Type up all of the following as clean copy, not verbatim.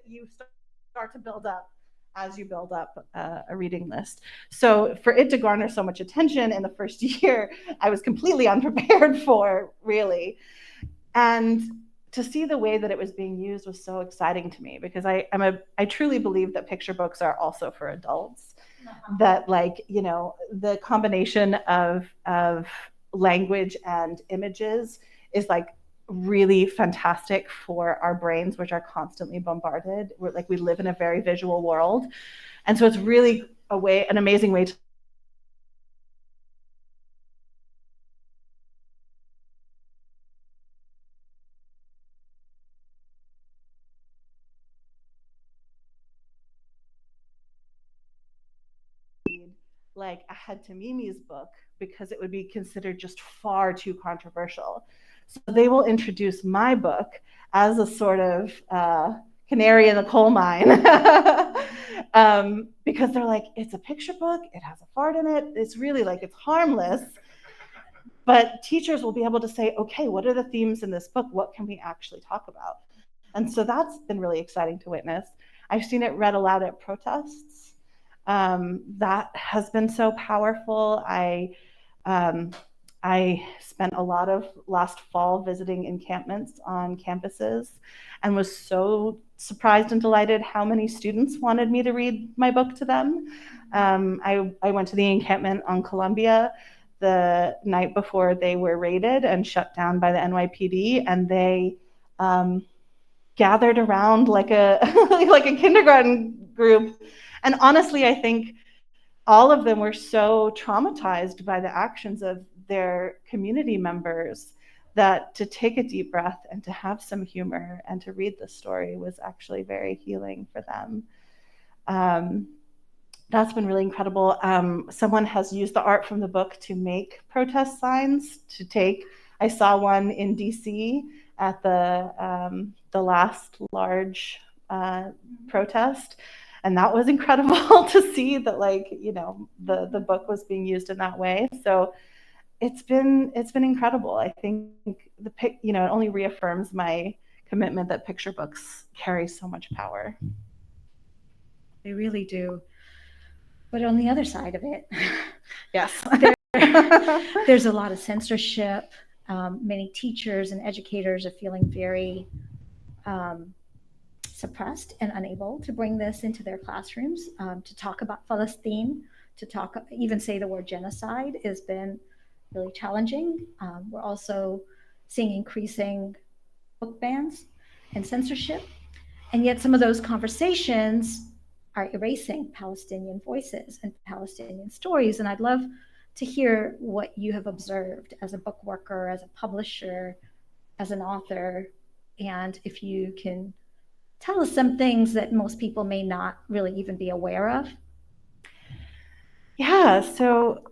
you start to build up as you build up a reading list. So for it to garner so much attention in the first year, I was completely unprepared for, really. And to see the way that it was being used was so exciting to me, because I truly believe that picture books are also for adults. That, like, the combination of language and images is like really fantastic for our brains, which are constantly bombarded. We live in a very visual world, and so it's really an amazing way to like ahead to Mimi's book, because it would be considered just far too controversial. So they will introduce my book as a sort of canary in the coal mine, because they're like, it's a picture book, it has a fart in it, it's really like, it's harmless. But teachers will be able to say, okay, what are the themes in this book? What can we actually talk about? And so that's been really exciting to witness. I've seen it read aloud at protests. That has been so powerful. I spent a lot of last fall visiting encampments on campuses, and was so surprised and delighted how many students wanted me to read my book to them. I went to the encampment on Columbia the night before they were raided and shut down by the NYPD, and they gathered around like a like a kindergarten group. And honestly, I think all of them were so traumatized by the actions of their community members that to take a deep breath and to have some humor and to read the story was actually very healing for them. That's been really incredible. Someone has used the art from the book to make protest signs. I saw one in DC at the last large protest, and that was incredible to see that, like, the book was being used in that way. So it's been incredible. I think it only reaffirms my commitment that picture books carry so much power. They really do. But on the other side of it, yes, there's a lot of censorship. Many teachers and educators are feeling very suppressed and unable to bring this into their classrooms. To talk about Palestine, even say the word genocide, has been really challenging. We're also seeing increasing book bans and censorship, and yet some of those conversations are erasing Palestinian voices and Palestinian stories. And I'd love to hear what you have observed as a book worker, as a publisher, as an author, and if you can tell us some things that most people may not really even be aware of. Yeah, so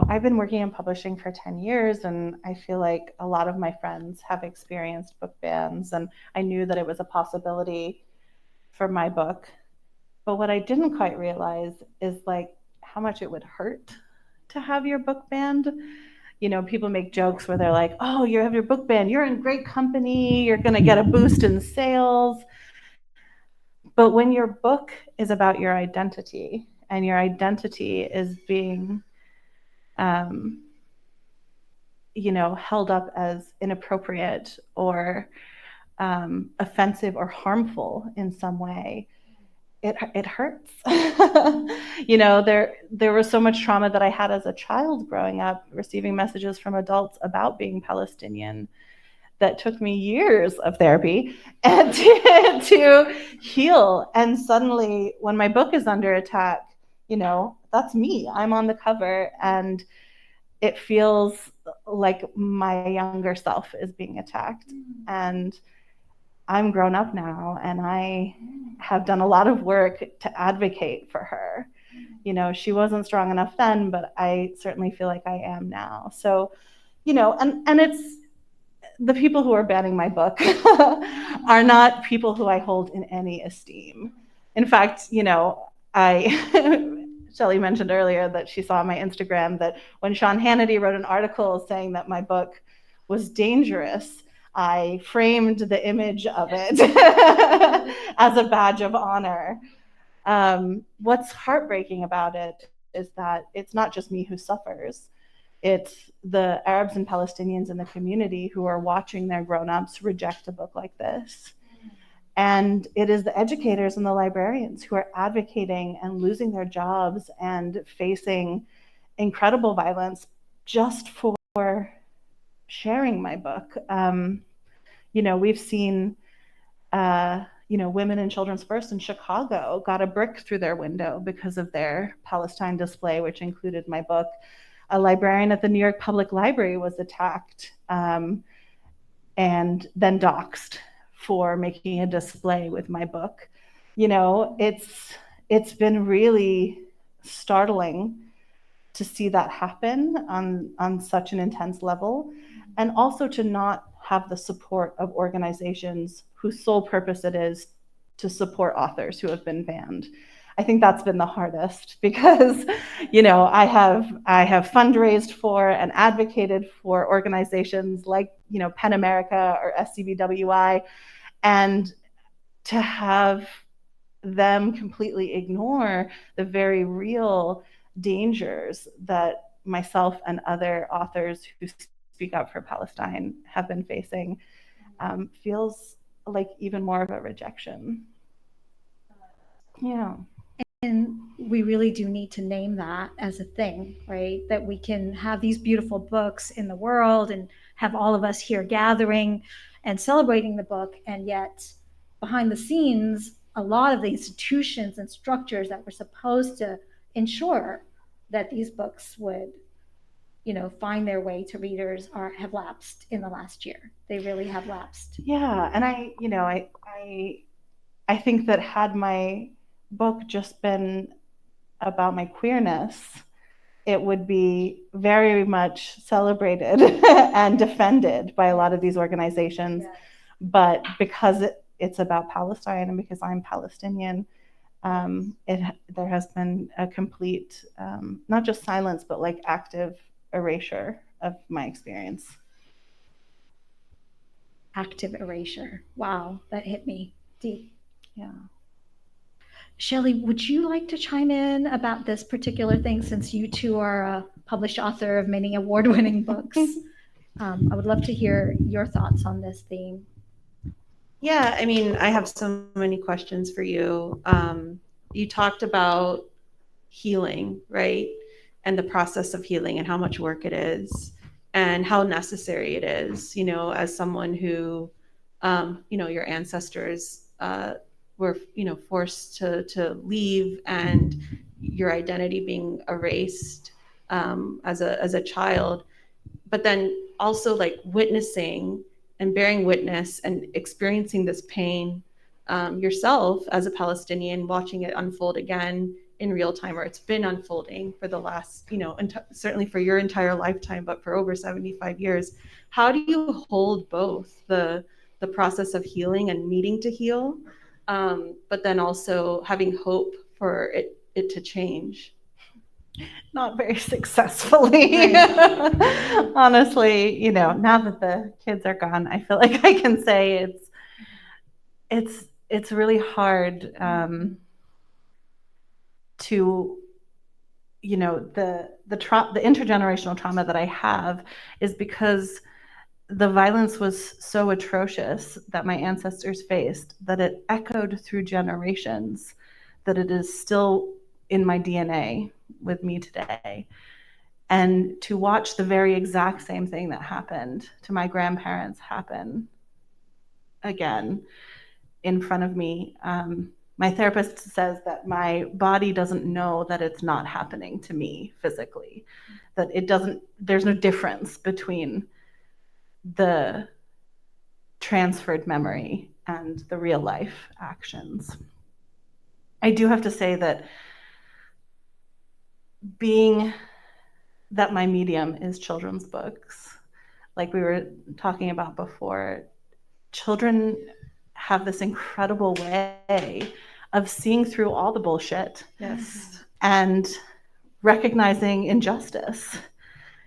I've been working in publishing for 10 years, and I feel like a lot of my friends have experienced book bans, and I knew that it was a possibility for my book. But what I didn't quite realize is like how much it would hurt to have your book banned. People make jokes where they're like, oh, you have your book banned, you're in great company, you're going to get a boost in sales. But when your book is about your identity, and your identity is being held up as inappropriate or offensive or harmful in some way, it hurts. There was so much trauma that I had as a child growing up, receiving messages from adults about being Palestinian, that took me years of therapy and to heal. And suddenly, when my book is under attack, that's me. I'm on the cover, and it feels like my younger self is being attacked. And I'm grown up now, and I have done a lot of work to advocate for her. She wasn't strong enough then, but I certainly feel like I am now. So, and it's the people who are banning my book are not people who I hold in any esteem. In fact, Shelly mentioned earlier that she saw on my Instagram that when Sean Hannity wrote an article saying that my book was dangerous, I framed the image of it as a badge of honor. What's heartbreaking about it is that it's not just me who suffers. It's the Arabs and Palestinians in the community who are watching their grown-ups reject a book like this. And it is the educators and the librarians who are advocating and losing their jobs and facing incredible violence just for sharing my book. We've seen, Women and Children's First in Chicago got a brick through their window because of their Palestine display, which included my book. A librarian at the New York Public Library was attacked and then doxxed for making a display with my book. It's been really startling to see that happen on such an intense level, and also to not have the support of organizations whose sole purpose it is to support authors who have been banned. I think that's been the hardest because, I have fundraised for and advocated for organizations like, PEN America or SCBWI, and to have them completely ignore the very real dangers that myself and other authors who speak up for Palestine have been facing feels like even more of a rejection. Yeah. And we really do need to name that as a thing, right? That we can have these beautiful books in the world and have all of us here gathering and celebrating the book, and yet behind the scenes, a lot of the institutions and structures that were supposed to ensure that these books would, find their way to readers have lapsed in the last year. They really have lapsed. Yeah, and I think that had my book just been about my queerness, it would be very much celebrated and defended by a lot of these organizations. Yes. But because it's about Palestine and because I'm Palestinian, there has been a complete, not just silence, but like active erasure of my experience. Active erasure. Wow, that hit me deep. Yeah. Shelly, would you like to chime in about this particular thing, since you too are a published author of many award-winning books? I would love to hear your thoughts on this theme. Yeah, I have so many questions for you. You talked about healing, right? And the process of healing and how much work it is and how necessary it is, as someone who, your ancestors were, forced to leave, and your identity being erased as a child, but then also like witnessing and bearing witness and experiencing this pain yourself as a Palestinian, watching it unfold again in real time, or it's been unfolding for the last, certainly for your entire lifetime, but for over 75 years. How do you hold both the process of healing and needing to heal, but then also having hope for it to change? Not very successfully. Right. Honestly, now that the kids are gone, I feel like I can say it's really hard to, the intergenerational trauma that I have is because the violence was so atrocious that my ancestors faced that it echoed through generations, that it is still in my DNA with me today. And to watch the very exact same thing that happened to my grandparents happen again in front of me. My therapist says that my body doesn't know that it's not happening to me physically, that there's no difference between the transferred memory and the real life actions. I do have to say that being that my medium is children's books, like we were talking about before, children have this incredible way of seeing through all the bullshit. Yes. And recognizing injustice.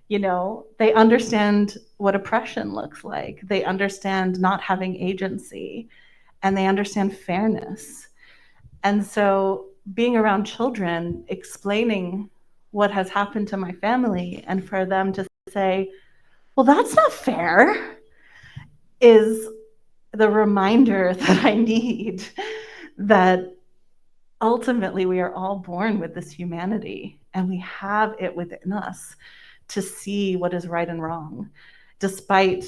They understand what oppression looks like. They understand not having agency. and they understand fairness. And so being around children, explaining what has happened to my family, and for them to say, well, that's not fair, is the reminder that I need that ultimately we are all born with this humanity, and we have it within us to see what is right and wrong, despite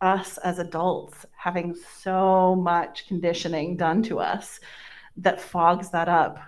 us as adults having so much conditioning done to us that fogs that up.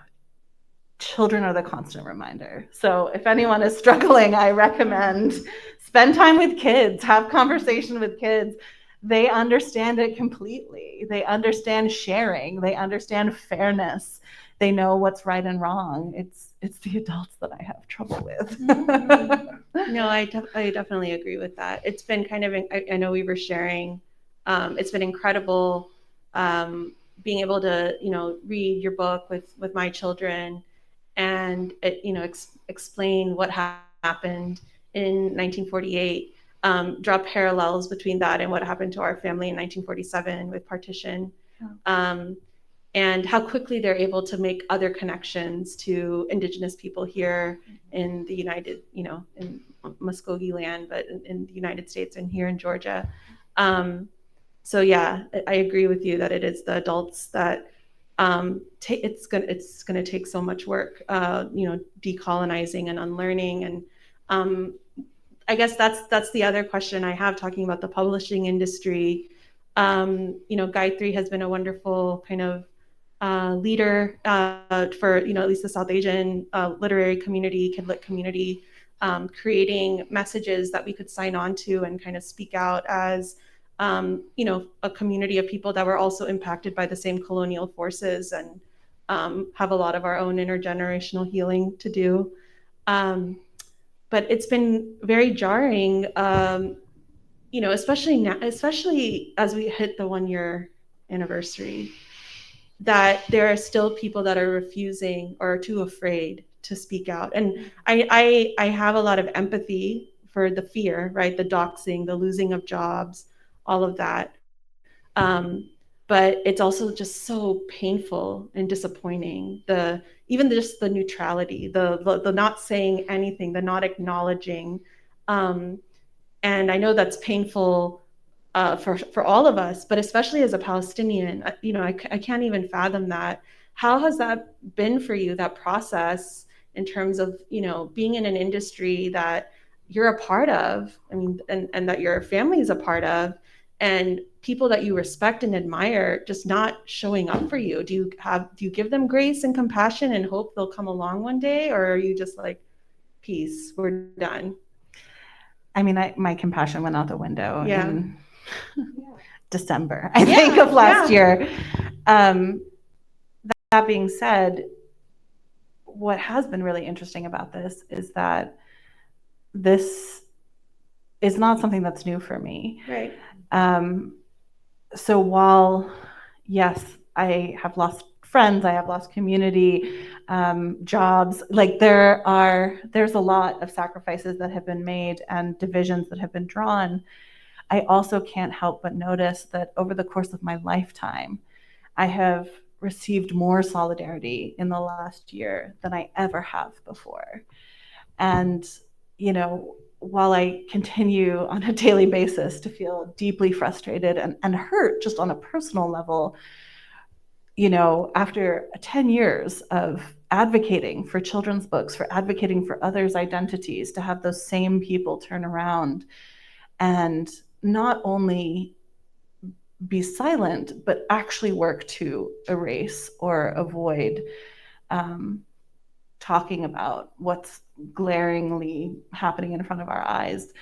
Children are the constant reminder. So if anyone is struggling, I recommend spend time with kids, have conversation with kids. They understand it completely. They understand sharing. They understand fairness. They know what's right and wrong. It's the adults that I have trouble with. No, I definitely agree with that. It's been kind of, I know we were sharing, it's been incredible being able to, read your book with my children and, explain what happened in 1948, draw parallels between that and what happened to our family in 1947 with partition. And how quickly they're able to make other connections to Indigenous people here in the United, in Muskogee land, but in the United States and here in Georgia. So yeah, I agree with you that it is the adults that it's gonna take so much work, decolonizing and unlearning. And I guess that's the other question I have, talking about the publishing industry. Gayatri has been a wonderful kind of leader for at least the South Asian literary community, kidlit community, creating messages that we could sign on to and kind of speak out as a community of people that were also impacted by the same colonial forces, and have a lot of our own intergenerational healing to do. But it's been very jarring, especially now, especially as we hit the 1-year anniversary, that there are still people that are refusing or too afraid to speak out. And I have a lot of empathy for the fear, right? The doxing, the losing of jobs, all of that. But it's also just so painful and disappointing. Even just the neutrality, the not saying anything, the not acknowledging. And I know that's painful for all of us, but especially as a Palestinian, I can't even fathom that. How has that been for you, that process, in terms of, being in an industry that you're a part of, and that your family is a part of, and people that you respect and admire just not showing up for you? Do you give them grace and compassion and hope they'll come along one day, or are you just like, peace, we're done? My compassion went out the window. Yeah. In December, I think, of last year. That being said, what has been really interesting about this is that this is not something that's new for me. Right. So while, yes, I have lost friends, I have lost community, jobs, like there's a lot of sacrifices that have been made and divisions that have been drawn. I also can't help but notice that over the course of my lifetime, I have received more solidarity in the last year than I ever have before. And, while I continue on a daily basis to feel deeply frustrated and hurt just on a personal level, after 10 years of advocating for children's books, for advocating for others' identities, to have those same people turn around and not only be silent, but actually work to erase or avoid talking about what's glaringly happening in front of our eyes.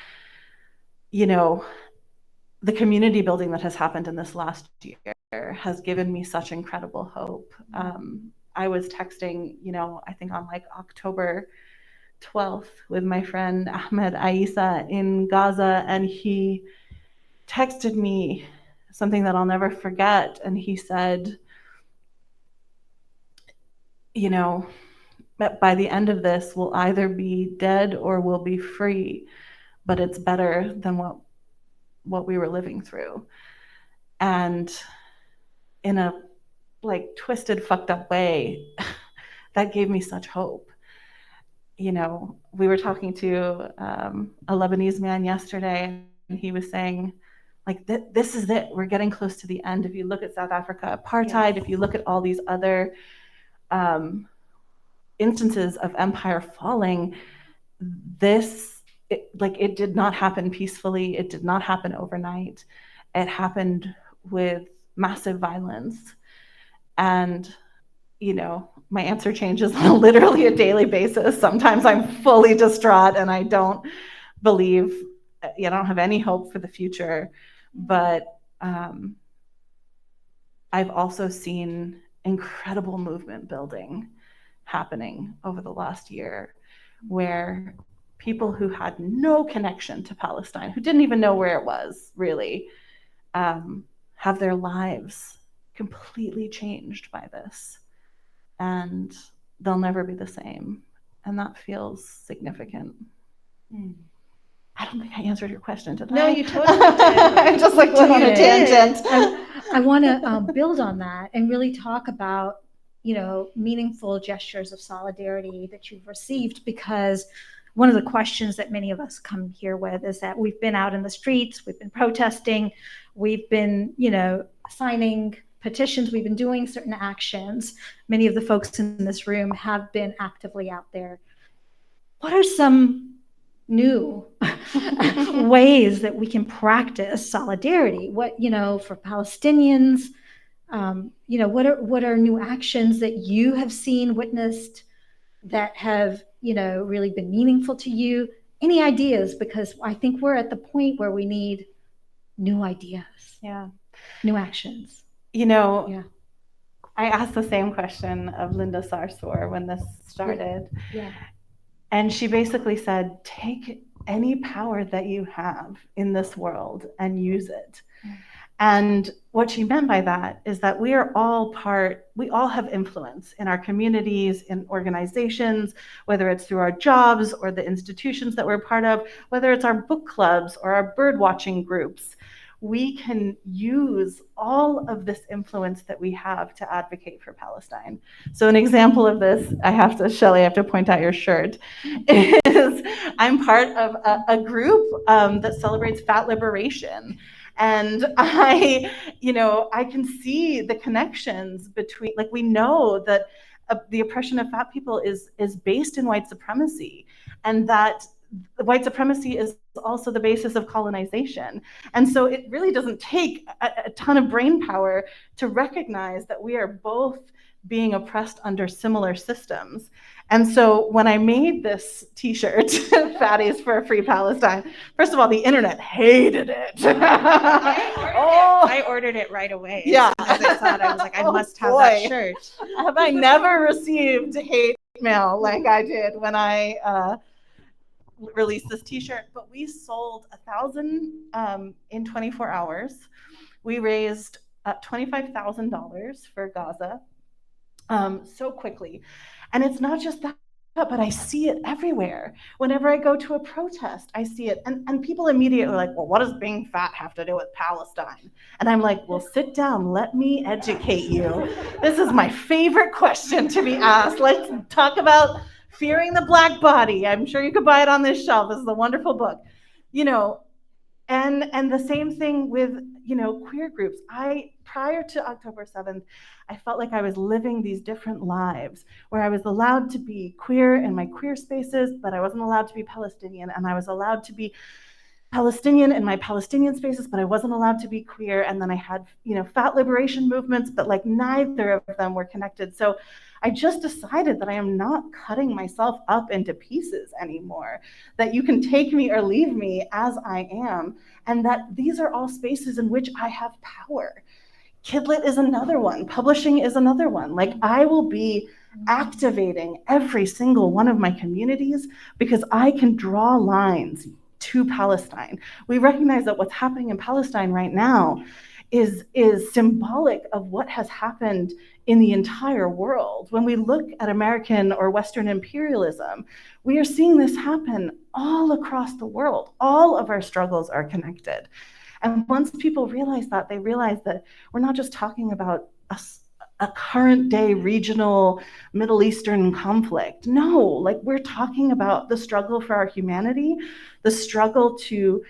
The community building that has happened in this last year has given me such incredible hope. I was texting, I think on like October 12th with my friend Ahmed Aissa in Gaza, and he texted me something that I'll never forget. And he said, by the end of this, we'll either be dead or we'll be free, but it's better than what we were living through. And in a like twisted, fucked up way that gave me such hope. You know, we were talking to a Lebanese man yesterday, and he was saying, like, this is it. We're getting close to the end. If you look at South Africa apartheid, if you look at all these other instances of empire falling, it did not happen peacefully. It did not happen overnight. It happened with massive violence. And, you know, my answer changes on literally a daily basis. Sometimes I'm fully distraught and I don't believe, I don't have any hope for the future. But I've also seen incredible movement building happening over the last year, where people who had no connection to Palestine, who didn't even know where it was really, have their lives completely changed by this. And they'll never be the same. And that feels significant. I don't think I answered your question, did I? No, you totally did. I just like went on a tangent. I want to build on that and really talk about, you know, meaningful gestures of solidarity that you've received, because one of the questions that many of us come here with is that we've been out in the streets, we've been protesting, we've been, you know, signing petitions, we've been doing certain actions. Many of the folks in this room have been actively out there. What are some new ways that we can practice solidarity? What, you know, for Palestinians, you know, what are new actions that you have seen, witnessed, that have, you know, really been meaningful to you? Any ideas? Because I think we're at the point where we need new ideas. Yeah. New actions. You know, Yeah. I asked the same question of Linda Sarsour when this started. Yeah. And she basically said, take any power that you have in this world and use it. And what she meant by that is that we all have influence in our communities, in organizations, whether it's through our jobs or the institutions that we're part of, whether it's our book clubs or our bird watching groups. We can use all of this influence that we have to advocate for Palestine. So an example of this, Shelly, I have to point out your shirt, is I'm part of a group that celebrates fat liberation. And I can see the connections between, like, we know that the oppression of fat people is based in white supremacy, and that white supremacy is also the basis of colonization. And so it really doesn't take a ton of brain power to recognize that we are both being oppressed under similar systems. And so when I made this t-shirt, Fatties for a Free Palestine, first of all, the internet hated it. I ordered it right away. Yeah. As I saw it, I was like, I must have that shirt. Have I never received hate mail like I did when I released this t-shirt? But we sold 1,000 in 24 hours. We raised $25,000 for Gaza so quickly. And it's not just that, but I see it everywhere. Whenever I go to a protest, I see it. And people immediately are like, well, what does being fat have to do with Palestine? And I'm like, well, sit down. Let me educate you. This is my favorite question to be asked. Let's talk about Fearing the Black Body. I'm sure you could buy it on this shelf. This is a wonderful book. You know, and the same thing with, you know, queer groups. Prior to October 7th, I felt like I was living these different lives where I was allowed to be queer in my queer spaces, but I wasn't allowed to be Palestinian. And I was allowed to be Palestinian in my Palestinian spaces, but I wasn't allowed to be queer. And then I had, you know, fat liberation movements, but like neither of them were connected. So I just decided that I am not cutting myself up into pieces anymore, that you can take me or leave me as I am, and that these are all spaces in which I have power. Kidlit is another one. Publishing is another one. Like, I will be activating every single one of my communities because I can draw lines to Palestine. We recognize that what's happening in Palestine right now is symbolic of what has happened in the entire world. When we look at American or Western imperialism, we are seeing this happen all across the world. All of our struggles are connected. And once people realize that, they realize that we're not just talking about a current day regional Middle Eastern conflict. No, like we're talking about the struggle for our humanity, the struggle to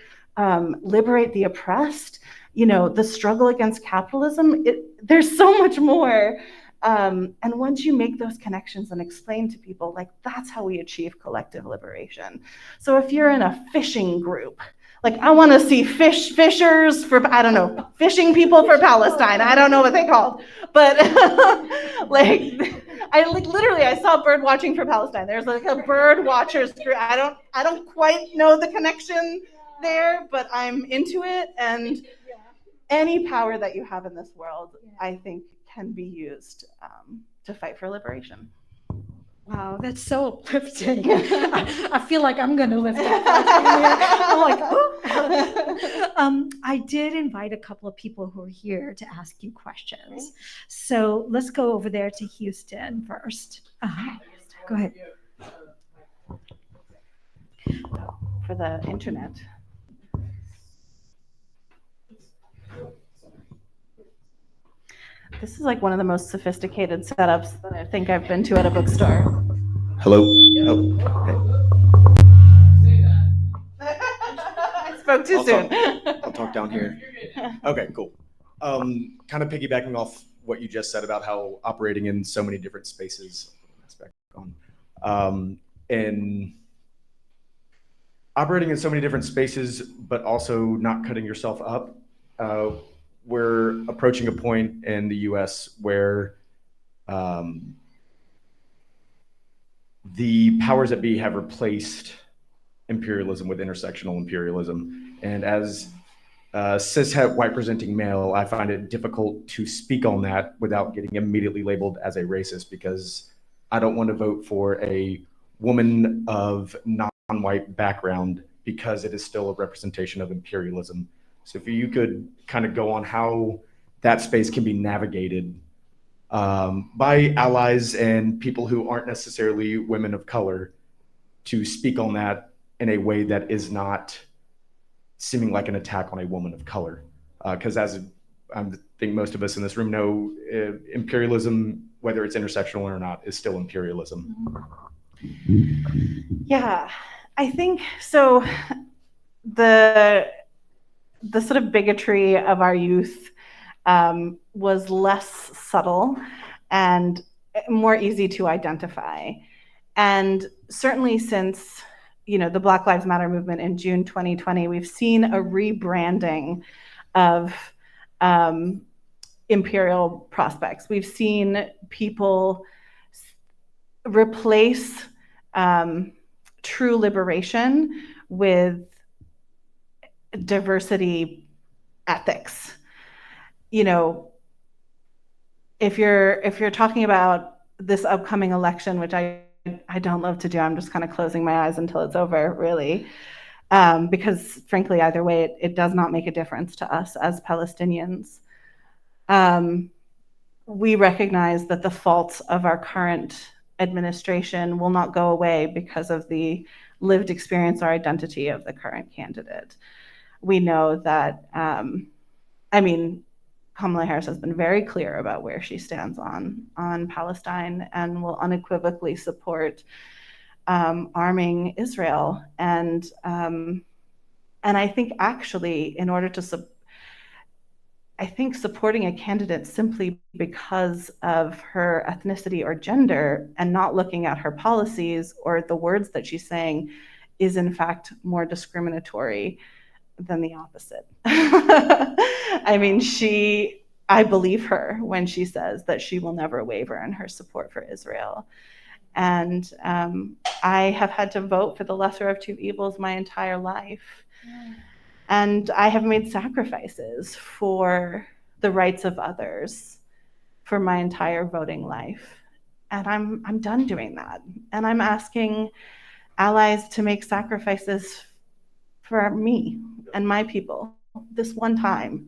liberate the oppressed, the struggle against capitalism. There's so much more. And once you make those connections and explain to people, like that's how we achieve collective liberation. So if you're in a fishing group, like I want to see fishers for, I don't know, fishing people for Palestine. I don't know what they called, but I saw bird watching for Palestine. There's like a bird watchers group. I don't quite know the connection there, but I'm into it. And any power that you have in this world, I think, can be used to fight for liberation. Wow, that's so uplifting. I feel like I'm going to lift up. I'm like, oh. I did invite a couple of people who are here to ask you questions. So let's go over there to Houston first. Go ahead. For the internet. This is like one of the most sophisticated setups that I think I've been to at a bookstore. Hello. Oh, hey. I spoke too soon. I'll talk down here. Okay, cool. Kind of piggybacking off what you just said about how operating in so many different spaces, and operating in so many different spaces, but also not cutting yourself up. We're approaching a point in the U.S. where the powers that be have replaced imperialism with intersectional imperialism. And as a cis-het white presenting male, I find it difficult to speak on that without getting immediately labeled as a racist, because I don't want to vote for a woman of non-white background because it is still a representation of imperialism. So if you could kind of go on how that space can be navigated by allies and people who aren't necessarily women of color, to speak on that in a way that is not seeming like an attack on a woman of color. Because as I think most of us in this room know, imperialism, whether it's intersectional or not, is still imperialism. Yeah, I think so. The sort of bigotry of our youth was less subtle and more easy to identify. And certainly since, the Black Lives Matter movement in June 2020, we've seen a rebranding of imperial prospects. We've seen people replace true liberation with diversity ethics. If you're talking about this upcoming election, which I don't love to do, I'm just kind of closing my eyes until it's over, really, because frankly, either way, it does not make a difference to us as Palestinians. We recognize that the faults of our current administration will not go away because of the lived experience or identity of the current candidate. We know that, Kamala Harris has been very clear about where she stands on Palestine and will unequivocally support arming Israel. And I think actually, in order to supporting a candidate simply because of her ethnicity or gender and not looking at her policies or the words that she's saying is in fact more discriminatory than the opposite. I believe her when she says that she will never waver in her support for Israel. And I have had to vote for the lesser of two evils my entire life. And I have made sacrifices for the rights of others for my entire voting life. And I'm done doing that. And I'm asking allies to make sacrifices for me and my people this one time,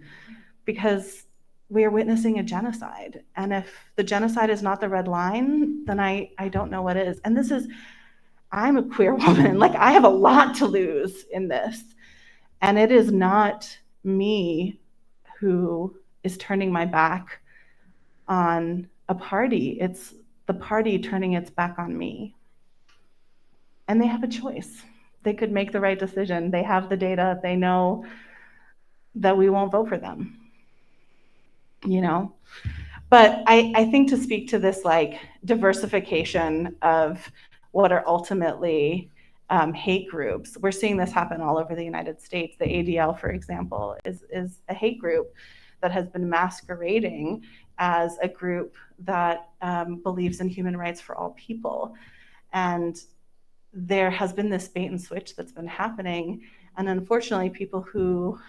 because we are witnessing a genocide. And if the genocide is not the red line, then I don't know what is. And I'm a queer woman. Like, I have a lot to lose in this. And it is not me who is turning my back on a party. It's the party turning its back on me. And they have a choice. They could make the right decision. They have the data. They know that we won't vote for them, you know? But I think to speak to this like diversification of what are ultimately hate groups, we're seeing this happen all over the United States. The ADL, for example, is a hate group that has been masquerading as a group that believes in human rights for all people. And there has been this bait and switch that's been happening. And unfortunately, people who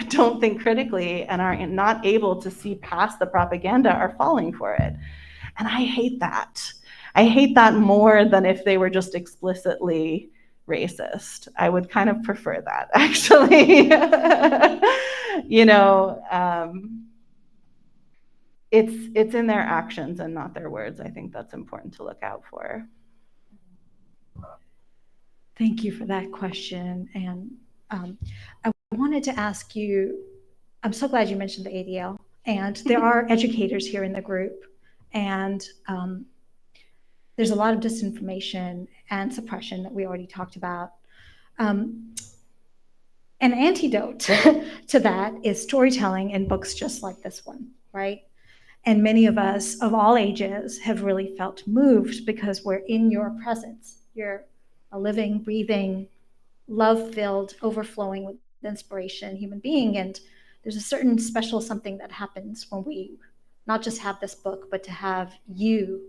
don't think critically and are not able to see past the propaganda are falling for it. And I hate that. I hate that more than if they were just explicitly racist. I would kind of prefer that, actually. You know, it's in their actions and not their words. I think that's important to look out for. Thank you for that question. And I wanted to ask you, I'm so glad you mentioned the ADL. And there are educators here in the group. And there's a lot of disinformation and suppression that we already talked about. An antidote to that is storytelling in books just like this one, right? And many of us of all ages have really felt moved because we're in your presence. You're a living, breathing, love-filled, overflowing with inspiration human being. And there's a certain special something that happens when we not just have this book, but to have you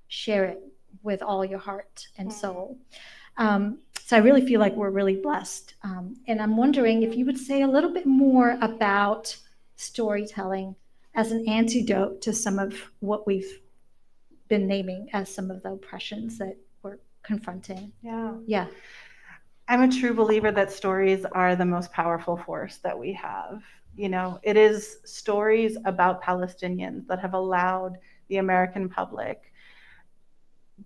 share it with all your heart and soul. So I really feel like we're really blessed. And I'm wondering if you would say a little bit more about storytelling as an antidote to some of what we've been naming as some of the oppressions that we're confronting. Yeah. I'm a true believer that stories are the most powerful force that we have. You know, it is stories about Palestinians that have allowed the American public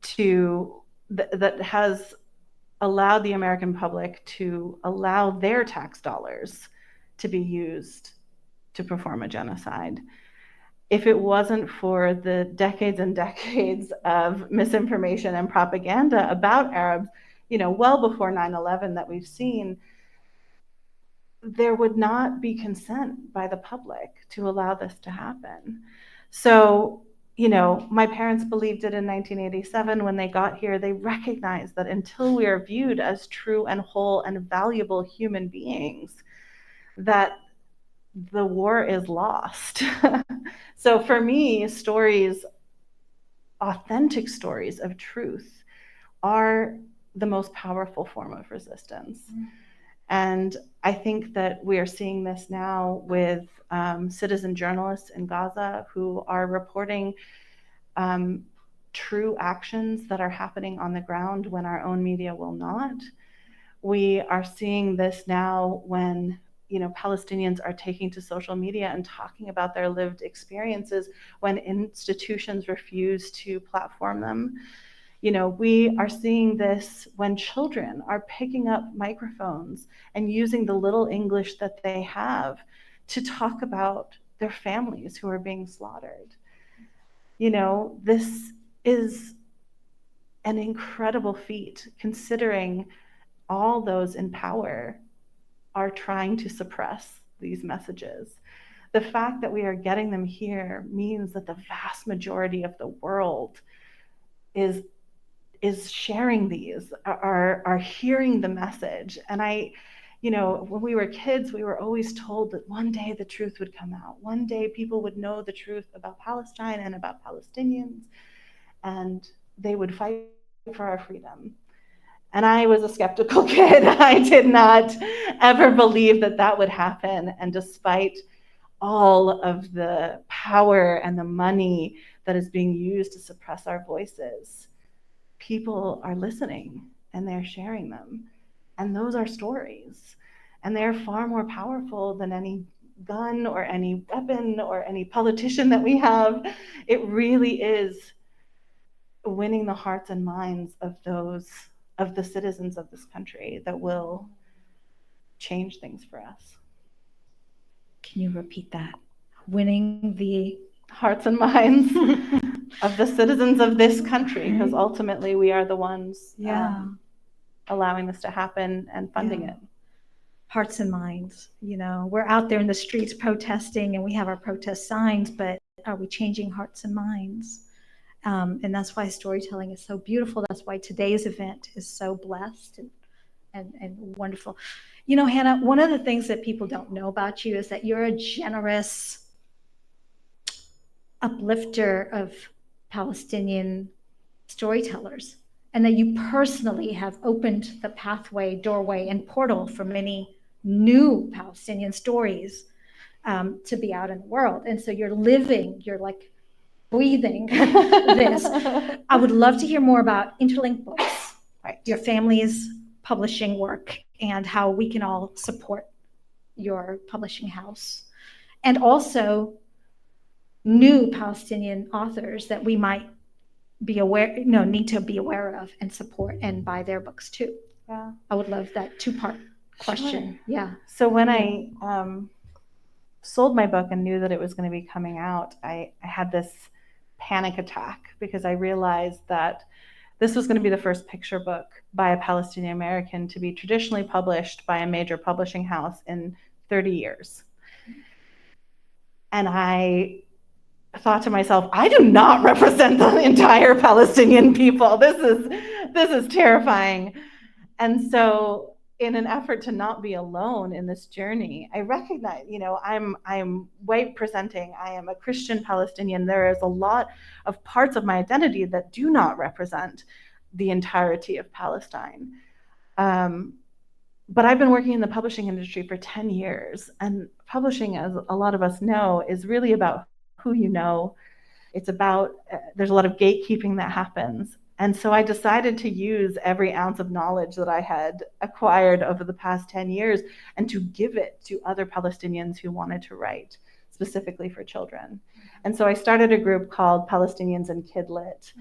to, that has allowed the American public to allow their tax dollars to be used to perform a genocide. If it wasn't for the decades and decades of misinformation and propaganda about Arabs, you know, well before 9/11 that we've seen, there would not be consent by the public to allow this to happen. So, you know, my parents believed it in 1987 when they got here. They recognized that until we are viewed as true and whole and valuable human beings, that the war is lost. So for me, stories, authentic stories of truth, are the most powerful form of resistance. And I think that we are seeing this now with citizen journalists in Gaza who are reporting true actions that are happening on the ground when our own media will not. We are seeing this now when, you know, Palestinians are taking to social media and talking about their lived experiences when institutions refuse to platform them. You know, we are seeing this when children are picking up microphones and using the little English that they have to talk about their families who are being slaughtered. You know, this is an incredible feat considering all those in power are trying to suppress these messages. The fact that we are getting them here means that the vast majority of the world is sharing these, are hearing the message. And you know, when we were kids, we were always told that one day the truth would come out. One day people would know the truth about Palestine and about Palestinians, and they would fight for our freedom. And I was a skeptical kid. I did not ever believe that that would happen. And despite all of the power and the money that is being used to suppress our voices, people are listening and they're sharing them. And those are stories. And they're far more powerful than any gun or any weapon or any politician that we have. It really is winning the hearts and minds of those, of the citizens of this country, that will change things for us. Can you repeat that? Winning the hearts and minds of the citizens of this country, because ultimately we are the ones allowing this to happen and funding it. Hearts and minds. You know, we're out there in the streets protesting and we have our protest signs, but are we changing hearts and minds? And that's why storytelling is so beautiful. That's why today's event is so blessed and wonderful. You know, Hannah, one of the things that people don't know about you is that you're a generous uplifter of Palestinian storytellers, and that you personally have opened the pathway, doorway, and portal for many new Palestinian stories to be out in the world. And so you're like breathing this. I would love to hear more about Interlink Books, your family's publishing work, and how we can all support your publishing house. And also new Palestinian authors that we might be aware, need to be aware of and support and buy their books too. Yeah. I would love that two-part question. Sure. Yeah. So when I sold my book and knew that it was going to be coming out, I had this panic attack because I realized that this was going to be the first picture book by a Palestinian American to be traditionally published by a major publishing house in 30 years. And I thought to myself, I do not represent the entire Palestinian people. This is terrifying. And so in an effort to not be alone in this journey, I recognize, I'm white presenting. I am a Christian Palestinian. There is a lot of parts of my identity that do not represent the entirety of Palestine. But I've been working in the publishing industry for 10 years. And publishing, as a lot of us know, is really about who you know. It's about, there's a lot of gatekeeping that happens. And so I decided to use every ounce of knowledge that I had acquired over the past 10 years and to give it to other Palestinians who wanted to write specifically for children. And so I started a group called Palestinians in Kidlit.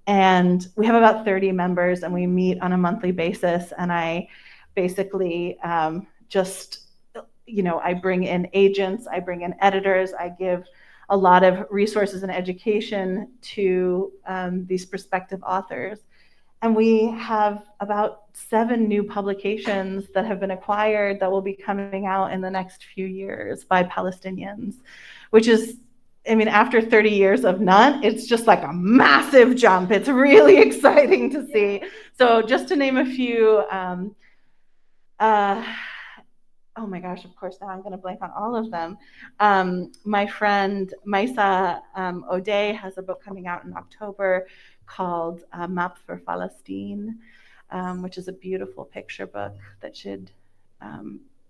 And we have about 30 members and we meet on a monthly basis. And I basically I bring in agents, I bring in editors, I give a lot of resources and education to these prospective authors. And we have about 7 new publications that have been acquired that will be coming out in the next few years by Palestinians, which is, after 30 years of none, it's just like a massive jump. It's really exciting to see. So just to name a few, oh my gosh, of course, now I'm going to blank on all of them. My friend Maisa O'Day has a book coming out in October called Map for Palestine, which is a beautiful picture book that should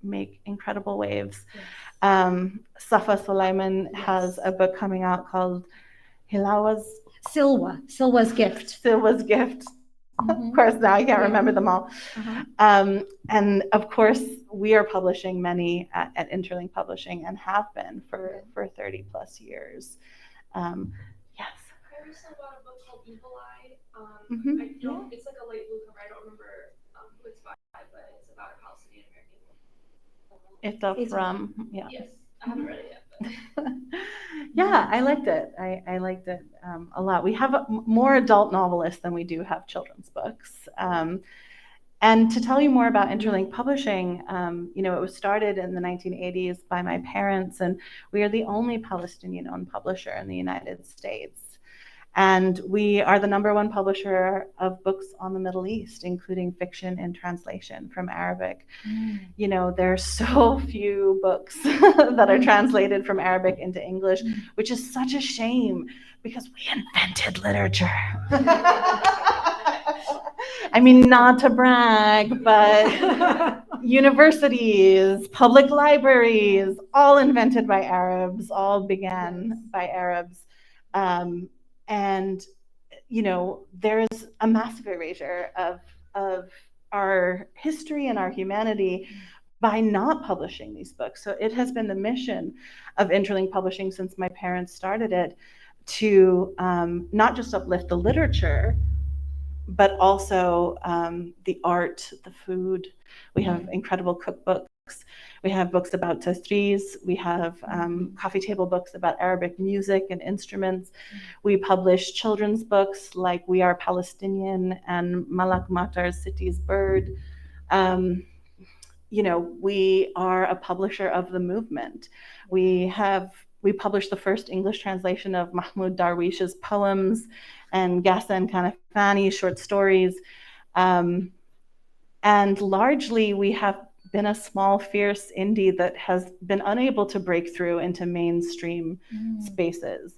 make incredible waves. Safa Sulaiman has a book coming out called Silwa's Gift. Of course, now I can't remember them all. And of course, we are publishing many at Interlink Publishing and have been for 30 plus years. Yes. I recently bought a book called Evil Eye. It's like a light blue cover. I don't remember who it's by, but it's about a Palestinian American. Yes, I haven't read it yet. Yeah, I liked it. I liked it a lot. We have more adult novelists than we do have children's books. And to tell you more about Interlink Publishing, it was started in the 1980s by my parents, and we are the only Palestinian-owned publisher in the United States. And we are the #1 publisher of books on the Middle East, including fiction and translation from Arabic. There are so few books that are translated from Arabic into English, which is such a shame because we invented literature. Not to brag, but universities, public libraries, all invented by Arabs, all began by Arabs. And there is a massive erasure of our history and our humanity by not publishing these books. So it has been the mission of Interlink Publishing since my parents started it to not just uplift the literature, but also the art, the food. We have incredible cookbooks. We have books about tasriz. We have coffee table books about Arabic music and instruments. We publish children's books like We Are Palestinian and Malak Matar's City's Bird. We are a publisher of the movement. We published the first English translation of Mahmoud Darwish's poems and Ghassan Kanafani's short stories. And largely, we have been a small, fierce indie that has been unable to break through into mainstream spaces.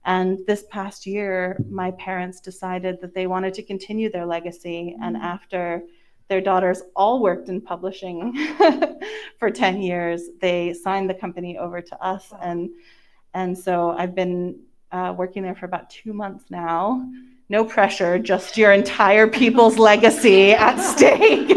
And this past year, my parents decided that they wanted to continue their legacy. And after their daughters all worked in publishing for 10 years, they signed the company over to us. And so I've been working there for about 2 months now. No pressure, just your entire people's legacy at stake.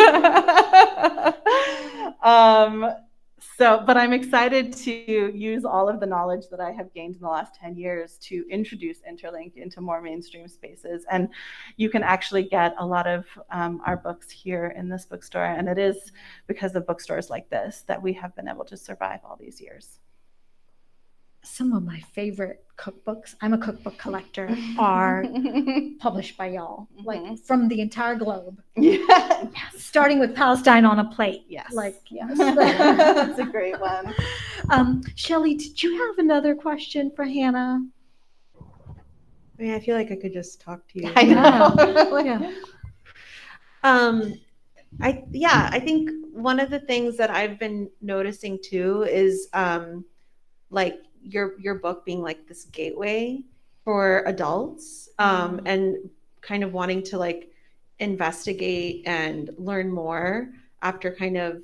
But I'm excited to use all of the knowledge that I have gained in the last 10 years to introduce Interlink into more mainstream spaces. And you can actually get a lot of our books here in this bookstore. And it is because of bookstores like this that we have been able to survive all these years. Some of my favorite cookbooks, I'm a cookbook collector, are published by y'all, like from the entire globe. Yeah. Starting with Palestine on a Plate. Yes. Yes. That's a great one. Shelly, did you have another question for Hannah? I mean, I feel like I could just talk to you. I know. Yeah. I think one of the things that I've been noticing too is like your book being like this gateway for adults and kind of wanting to like investigate and learn more after kind of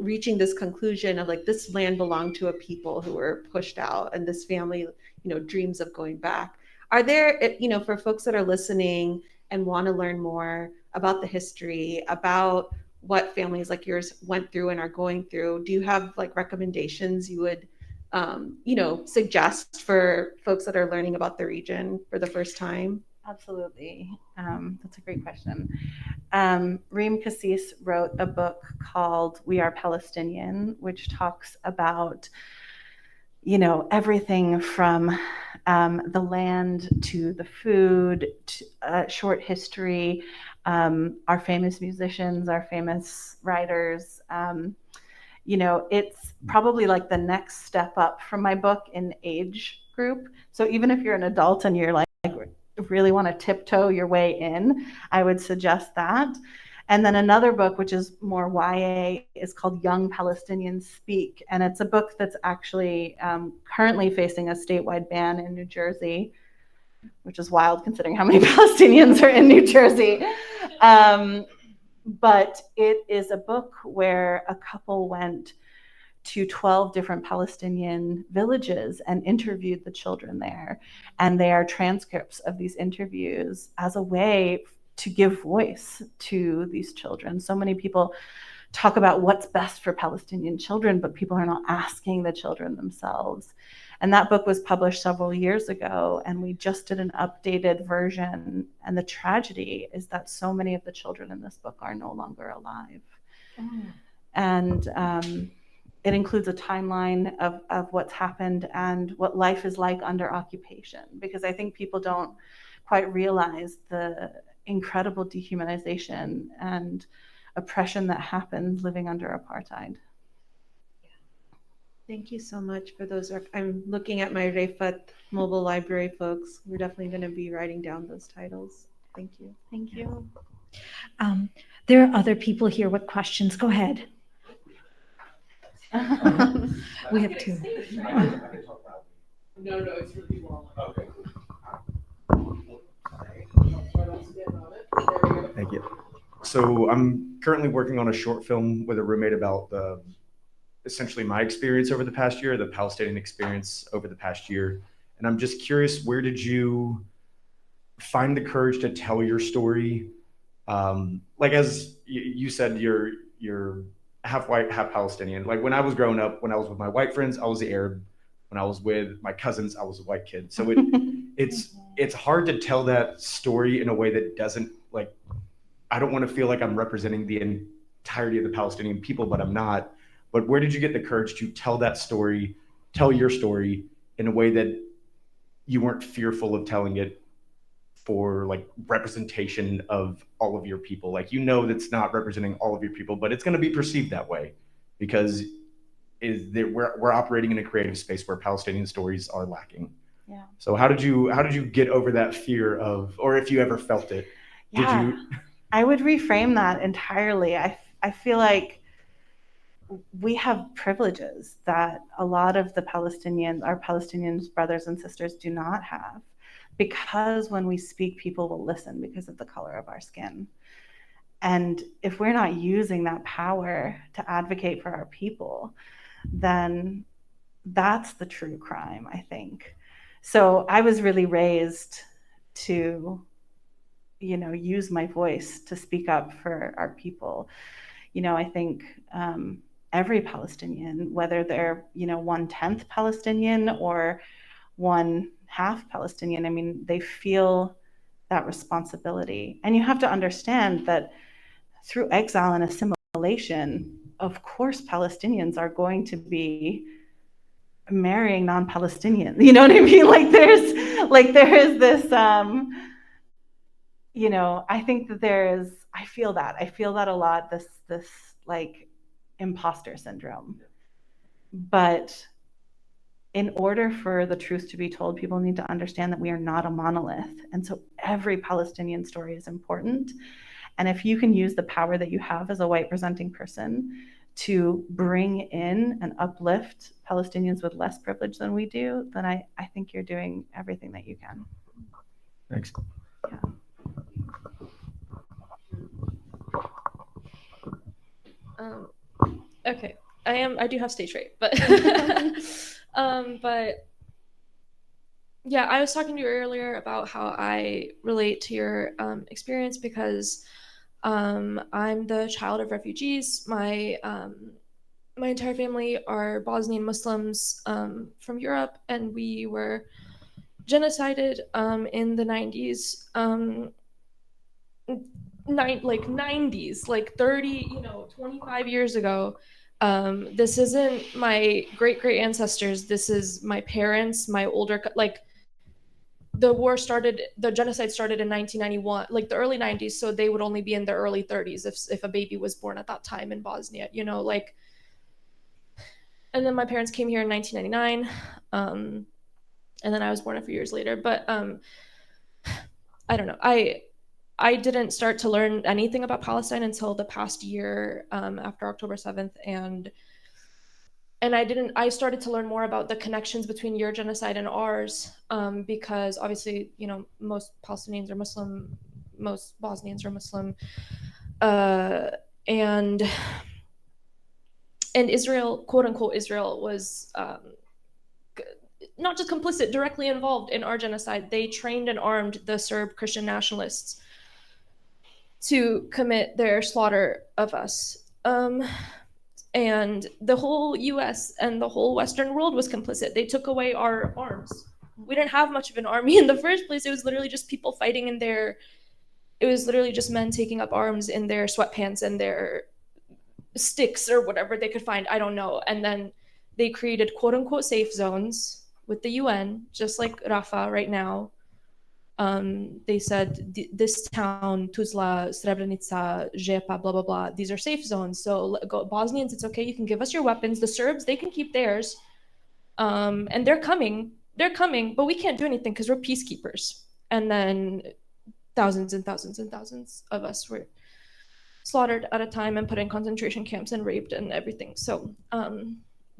reaching this conclusion of like this land belonged to a people who were pushed out and this family dreams of going back. Are there for folks that are listening and want to learn more about the history, about what families like yours went through and are going through, do you have like recommendations you would suggest for folks that are learning about the region for the first time? Absolutely. That's a great question. Reem Kassis wrote a book called We Are Palestinian, which talks about, everything from the land to the food, to short history, our famous musicians, our famous writers. It's probably like the next step up from my book in age group. So even if you're an adult and you're like really want to tiptoe your way in, I would suggest that. And then another book, which is more YA, is called Young Palestinians Speak. And it's a book that's actually currently facing a statewide ban in New Jersey, which is wild considering how many Palestinians are in New Jersey. But it is a book where a couple went to 12 different Palestinian villages and interviewed the children there. And they are transcripts of these interviews as a way to give voice to these children. So many people talk about what's best for Palestinian children, but people are not asking the children themselves. And that book was published several years ago, and we just did an updated version. And the tragedy is that so many of the children in this book are no longer alive. And it includes a timeline of what's happened and what life is like under occupation, because I think people don't quite realize the incredible dehumanization and oppression that happens living under apartheid. Thank you so much for those. I'm looking at my Refat mobile library, folks. We're definitely going to be writing down those titles. Thank you. Thank you. There are other people here with questions. Go ahead. We have two. No, it's for people online. Okay. Thank you. So I'm currently working on a short film with a roommate about essentially my experience over the past year, the Palestinian experience over the past year. And I'm just curious, where did you find the courage to tell your story? Like as you said, you're half white, half Palestinian. Like when I was growing up, when I was with my white friends, I was the Arab. When I was with my cousins, I was a white kid. So it's hard to tell that story in a way that doesn't I don't want to feel like I'm representing the entirety of the Palestinian people, but I'm not. but where did you get the courage to tell that story, tell your story in a way that you weren't fearful of telling it for like representation of all of your people? Like, you know, that's not representing all of your people, but it's going to be perceived that way because we're operating in a creative space where Palestinian stories are lacking. Yeah. So how did you get over that fear of, or if you ever felt it? Yeah. Did you? I would reframe that entirely. I feel like we have privileges that a lot of our Palestinian brothers and sisters do not have, because when we speak, people will listen because of the color of our skin. And if we're not using that power to advocate for our people, then that's the true crime, I think. So I was really raised to, use my voice to speak up for our people. I think every Palestinian, whether they're, 1/10 Palestinian or 1/2 Palestinian, I mean, they feel that responsibility. And you have to understand that through exile and assimilation, of course, Palestinians are going to be marrying non-Palestinians. You know what I mean? There is this, I think that I feel that a lot, this like imposter syndrome. But in order for the truth to be told, people need to understand that we are not a monolith. And so every Palestinian story is important. And if you can use the power that you have as a white presenting person to bring in and uplift Palestinians with less privilege than we do, then I think you're doing everything that you can. Thanks. Yeah. Okay, I do have stage fright, but but yeah, I was talking to you earlier about how I relate to your experience because I'm the child of refugees. My entire family are Bosnian Muslims from Europe, and we were genocided in the 90s. 90s, like 30, 25 years ago. This isn't my great ancestors. This is my parents, my older, the genocide started in 1991, like the early 90s. So they would only be in their early 30s if a baby was born at that time in Bosnia, and then my parents came here in 1999. And then I was born a few years later, but I don't know. I didn't start to learn anything about Palestine until the past year after October 7th. And I started to learn more about the connections between your genocide and ours because obviously, most Palestinians are Muslim, most Bosnians are Muslim. And Israel, quote unquote, Israel was not just complicit, directly involved in our genocide. They trained and armed the Serb Christian nationalists to commit their slaughter of us. And the whole US and the whole Western world was complicit. They took away our arms. We didn't have much of an army in the first place. It was literally just people fighting it was literally just men taking up arms in their sweatpants and their sticks or whatever they could find. I don't know. And then they created quote unquote safe zones with the UN, just like Rafah right now. They said this town, Tuzla, Srebrenica, Žepa, blah, blah, blah. These are safe zones. So Bosnians, it's okay. You can give us your weapons. The Serbs, they can keep theirs. And they're coming, but we can't do anything because we're peacekeepers. And then thousands and thousands and thousands of us were slaughtered at a time and put in concentration camps and raped and everything. So,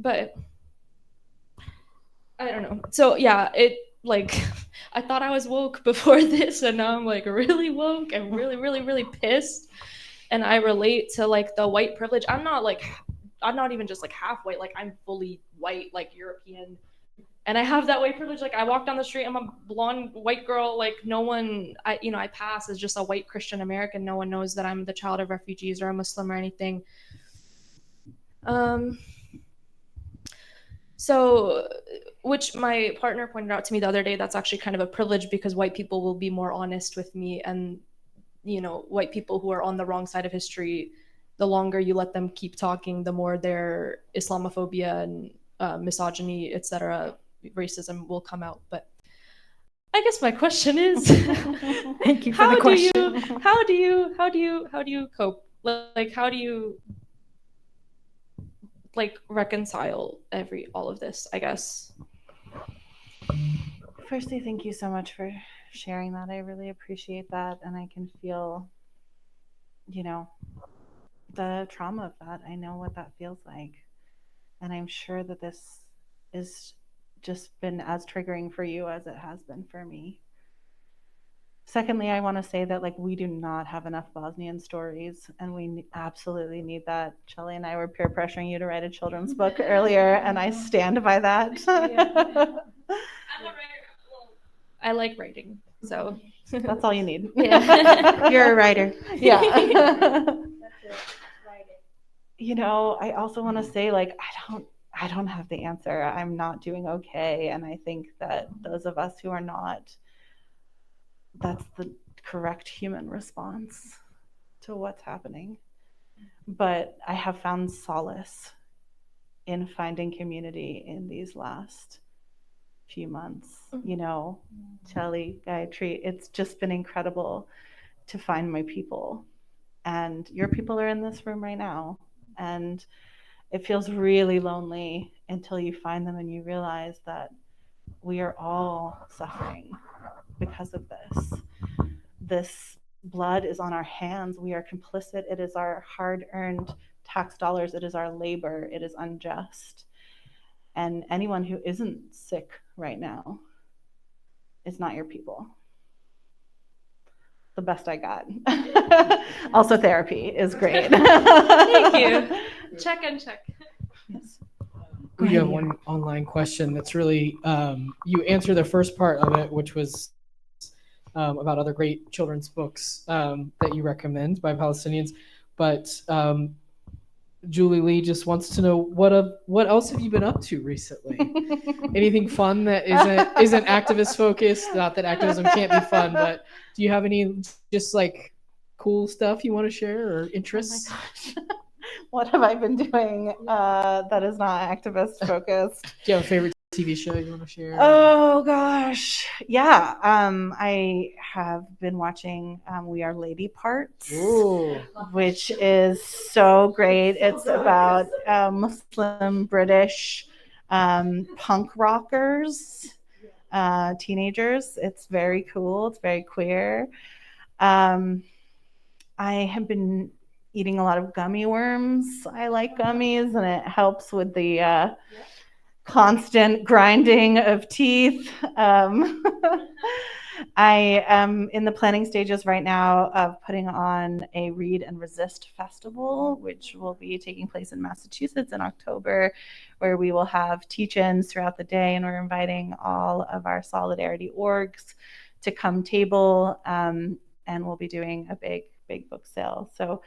but I don't know. So yeah, I thought I was woke before this, and now I'm really woke and really, really, really pissed. And I relate to the white privilege. I'm not even just half white. I'm fully white, European. And I have that white privilege. I walk down the street, I'm a blonde white girl. No one, I pass as just a white Christian American. No one knows that I'm the child of refugees or a Muslim or anything. So, which my partner pointed out to me the other day, that's actually kind of a privilege because white people will be more honest with me, and white people who are on the wrong side of history the longer you let them keep talking, the more their Islamophobia and misogyny, etc., racism will come out. But I guess my question is, Thank you for the question. how do you cope? Like, how do you like reconcile all of this, I guess? Firstly, thank you so much for sharing that. I really appreciate that. And I can feel, the trauma of that. I know what that feels like. And I'm sure that this is just been as triggering for you as it has been for me. Secondly, I want to say that we do not have enough Bosnian stories, and we absolutely need that. Shelly and I were peer pressuring you to write a children's book earlier, and I stand by that. I'm a writer. Well, I like writing, so that's all you need. Yeah. You're a writer. Yeah. I also want to say, I don't have the answer. I'm not doing okay, and I think that those of us who are not, that's the correct human response to what's happening. But I have found solace in finding community in these last few months. Shelly, Gayatri, it's just been incredible to find my people. And your people are in this room right now. And it feels really lonely until you find them and you realize that we are all suffering because of this. This blood is on our hands. We are complicit. It is our hard-earned tax dollars. It is our labor. It is unjust. And anyone who isn't sick right now is not your people. The best I got. Also, therapy is great. Thank you. Check and check. Yes. We have one online question that's really, you answered the first part of it, which was about other great children's books that you recommend by Palestinians. But Julie Lee just wants to know, what else have you been up to recently? Anything fun that isn't activist focused? Not that activism can't be fun, but do you have any just cool stuff you want to share or interests? Oh my gosh. What have I been doing that is not activist focused? Do you have a favorite TV show you want to share? Oh gosh, yeah. I have been watching We Are Lady Parts, Ooh. which is so great. It's about Muslim British punk rockers, teenagers. It's very cool. It's very queer. I have been eating a lot of gummy worms. I like gummies, and it helps with the constant grinding of teeth. I am in the planning stages right now of putting on a Read and Resist festival, which will be taking place in Massachusetts in October, where we will have teach-ins throughout the day, and we're inviting all of our solidarity orgs to come table, and we'll be doing a big book sale. So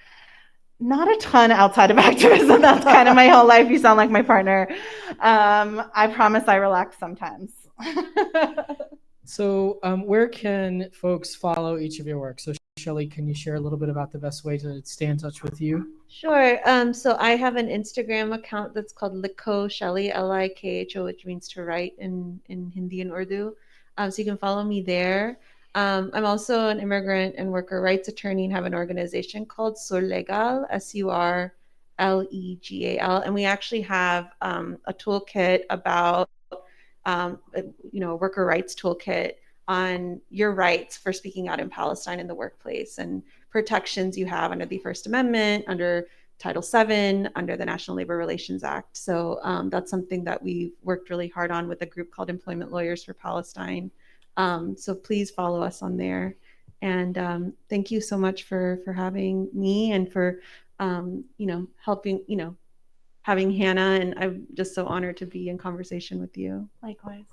not a ton outside of activism. That's kind of my whole life. You sound like my partner. I promise I relax sometimes. So where can folks follow each of your works? So Shelly, can you share a little bit about the best way to stay in touch with you? Sure. So I have an Instagram account that's called Likho Shelly, Likho, which means to write in Hindi and Urdu. So you can follow me there. I'm also an immigrant and worker rights attorney and have an organization called Surlegal, Surlegal, and we actually have a toolkit about, a worker rights toolkit on your rights for speaking out in Palestine in the workplace and protections you have under the First Amendment, under Title VII, under the National Labor Relations Act. So that's something that we've worked really hard on with a group called Employment Lawyers for Palestine. So please follow us on there. And thank you so much for having me and for, helping, having Hannah. And I'm just so honored to be in conversation with you. Likewise.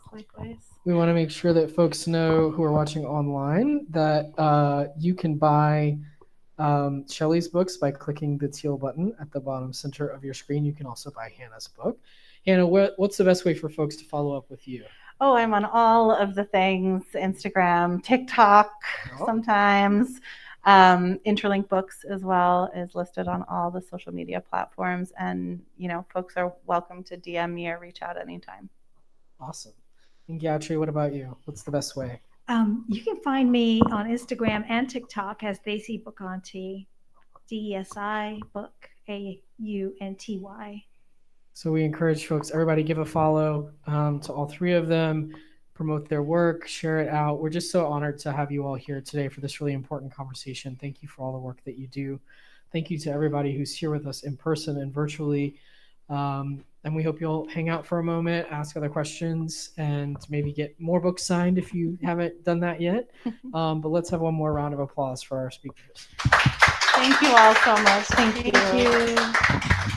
We want to make sure that folks know who are watching online that you can buy Shelly's books by clicking the teal button at the bottom center of your screen. You can also buy Hannah's book. Hannah, what's the best way for folks to follow up with you? Oh, I'm on all of the things, Instagram, TikTok sometimes. Interlink Books as well is listed on all the social media platforms, and folks are welcome to DM me or reach out anytime. Awesome. And Gayatri, what about you? What's the best way? You can find me on Instagram and TikTok as Desi Book Auntie, DESI Book AUNTY. So we encourage folks, everybody give a follow to all three of them, promote their work, share it out. We're just so honored to have you all here today for this really important conversation. Thank you for all the work that you do. Thank you to everybody who's here with us in person and virtually. And we hope you'll hang out for a moment, ask other questions, and maybe get more books signed if you haven't done that yet. But let's have one more round of applause for our speakers. Thank you all so much. Thank you. Thank you.